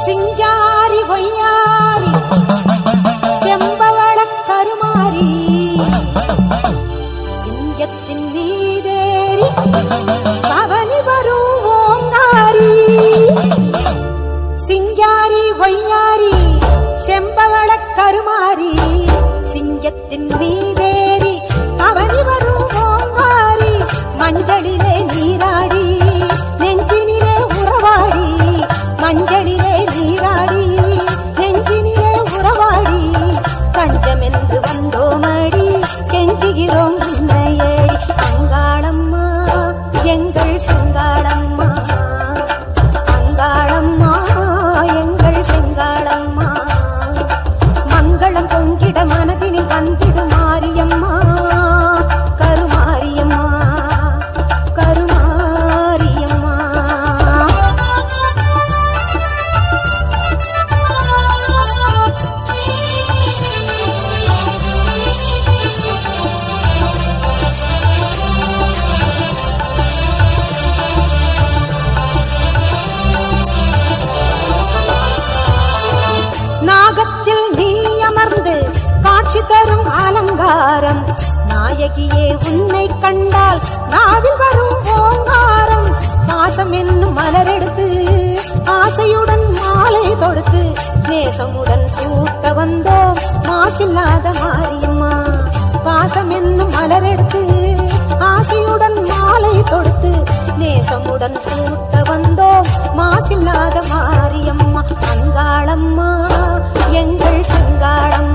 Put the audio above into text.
சிங்காரி பொய்யாரி செம்பவள கருமாரி சிங்கத்தின் மீதேறி பவனி வரும் ஓங்காரி. சிங்காரி பொய்யாரி செம்பவள கருமாரி சிங்கத்தின் மீதேறி பவனி வரும் ஓங்காரி. மஞ்சளிலே நீராடி நெஞ்சினிலே உறவாடி மஞ்சளிலே நீராடி நெஞ்சினிலே உறவாடி பஞ்சமென்று வந்தோமடி கெஞ்சுகிறோம் உன்னையேடி. அங்காளம்மா எங்கள் செங்காளம்மா அங்காளம்மா எங்கள் செங்காளம்மா. மங்களம் பொங்கிட மனதினில் வந்திடு மாரியம்மா கருமாரியம்மா கருமாரியம்மா. நாகத்தில் நீ அமர்ந்து காட்சி தரும் அலங்காரம். நாயகியே உன்னை கண்டால் நாவில் வரும் ஓங்காரம். பாசம் என்னும் மலரெடுத்து ஆசையுடன் மாலை தொடுத்து நேசமுடன் சூட்ட வந்தோம் மாசில்லாத மாரியம்மா. பாசம் என்னும் மலரெடுத்து ஆசையுடன் மாலை தொடுத்து நேசமுடன் சூட்ட வந்தோம் மாசில்லாத மாரியம்மா. அங்காளம்மா எங்கள் செங்காளம்மா